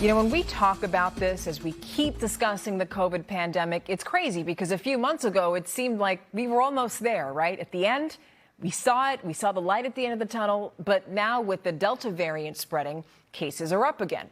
You know, when we talk about this, as we keep discussing the COVID pandemic, it's crazy because a few months ago, it seemed like we were almost there, right? At the end, we saw it. We saw the light at the end of the tunnel. But now with the Delta variant spreading, cases are up again.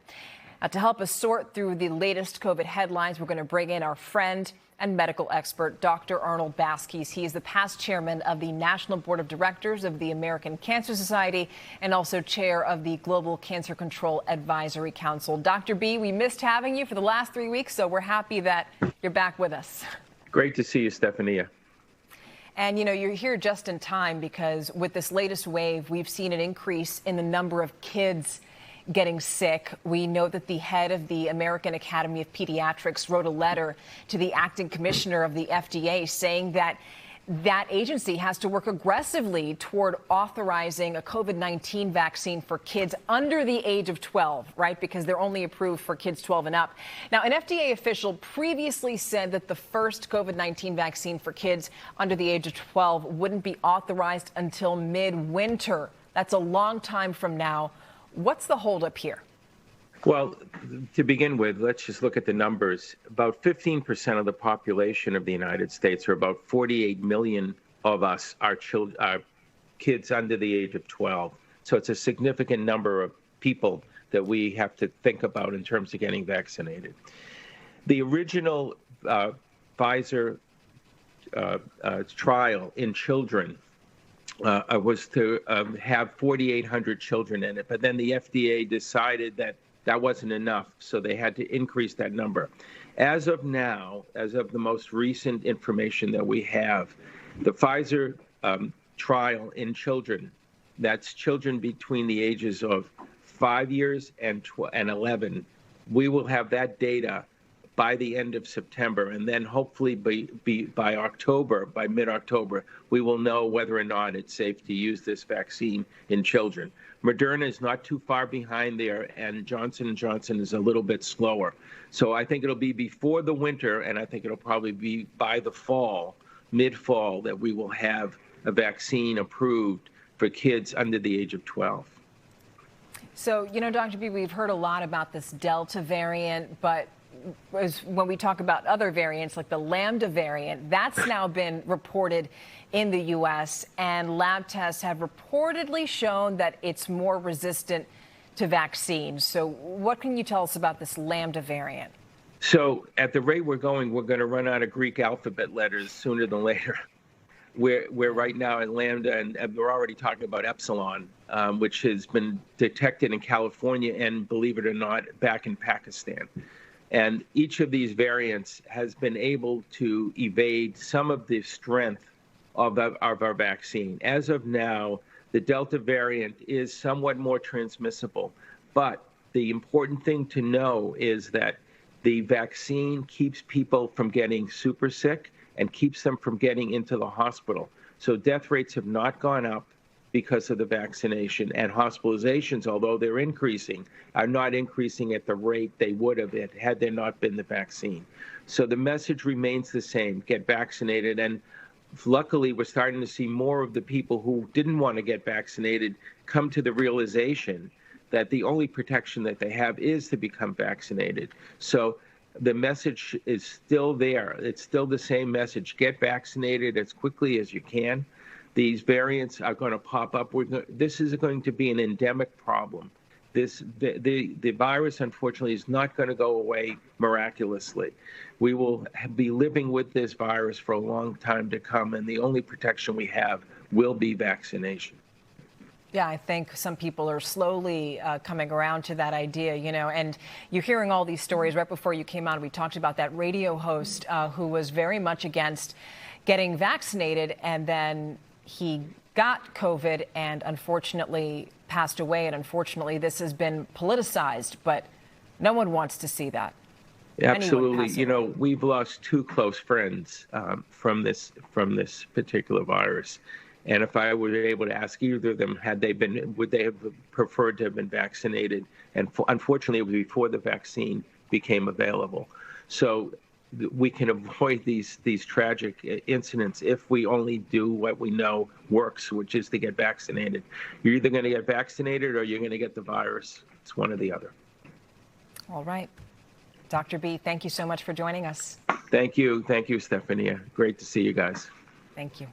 Now, to help us sort through the latest COVID headlines, we're going to bring in our friend and medical expert, Dr. Arnold Baskies. He is the past chairman of the National Board of Directors of the American Cancer Society and also chair of the Global Cancer Control Advisory Council. Dr. B, we missed having you for the last 3 weeks, so we're happy that you're back with us. Great to see you, Stephania. And, you know, you're here just in time because with this latest wave, we've seen an increase in the number of kids getting sick. We know that the head of the American Academy of Pediatrics wrote a letter to the acting commissioner of the FDA saying that that agency has to work aggressively toward authorizing a COVID-19 vaccine for kids under the age of 12, right? Because they're only approved for kids 12 and up. Now, an FDA official previously said that the first COVID-19 vaccine for kids under the age of 12 wouldn't be authorized until midwinter. That's a long time from now. What's the holdup here? Well, to begin with, let's just look at the numbers. About 15% of the population of the United States, or about 48 million of us, are kids under the age of 12. So it's a significant number of people that we have to think about in terms of getting vaccinated. The original Pfizer trial in children was to have 4,800 children in it. But then the FDA decided that that wasn't enough, so they had to increase that number. As of now, as of the most recent information that we have, the Pfizer trial in children, that's children between the ages of 5 years and 11, we will have that data by the end of September, and then hopefully by October, by mid-October, we will know whether or not it's safe to use this vaccine in children. Moderna is not too far behind there, and Johnson & Johnson is a little bit slower. So I think it'll be before the winter, and I think it'll probably be by the fall, mid-fall, that we will have a vaccine approved for kids under the age of 12. So, you know, Dr. B, we've heard a lot about this Delta variant, but when we talk about other variants like the Lambda variant, that's now been reported in the U.S. and lab tests have reportedly shown that it's more resistant to vaccines. So what can you tell us about this Lambda variant? So at the rate we're going to run out of Greek alphabet letters sooner than later. We're right now at Lambda, and we're already talking about Epsilon, which has been detected in California and, believe it or not, back in Pakistan. And each of these variants has been able to evade some of the strength of our vaccine. As of now, the Delta variant is somewhat more transmissible. But the important thing to know is that the vaccine keeps people from getting super sick and keeps them from getting into the hospital. So death rates have not gone up because of the vaccination, and hospitalizations, although they're increasing, are not increasing at the rate they would have had there not been the vaccine. So the message remains the same: get vaccinated. And luckily, we're starting to see more of the people who didn't want to get vaccinated come to the realization that the only protection that they have is to become vaccinated. So the message is still there. It's still the same message: get vaccinated as quickly as you can. These variants are going to pop up. This is going to be an endemic problem. The virus, unfortunately, is not going to go away miraculously. We will be living with this virus for a long time to come, and the only protection we have will be vaccination. Yeah, I think some people are slowly coming around to that idea, you know, and you're hearing all these stories. Right before you came on, we talked about that radio host who was very much against getting vaccinated, and then he got COVID and unfortunately passed away. And unfortunately, this has been politicized, but no one wants to see that. Absolutely. You know, we've lost two close friends from this particular virus. And if I were able to ask either of them, would they have preferred to have been vaccinated? And unfortunately, it was before the vaccine became available. So we can avoid these tragic incidents if we only do what we know works, which is to get vaccinated. You're either going to get vaccinated or you're going to get the virus. It's one or the other. All right. Dr. B, thank you so much for joining us. Thank you, Stephanie. Great to see you guys. Thank you.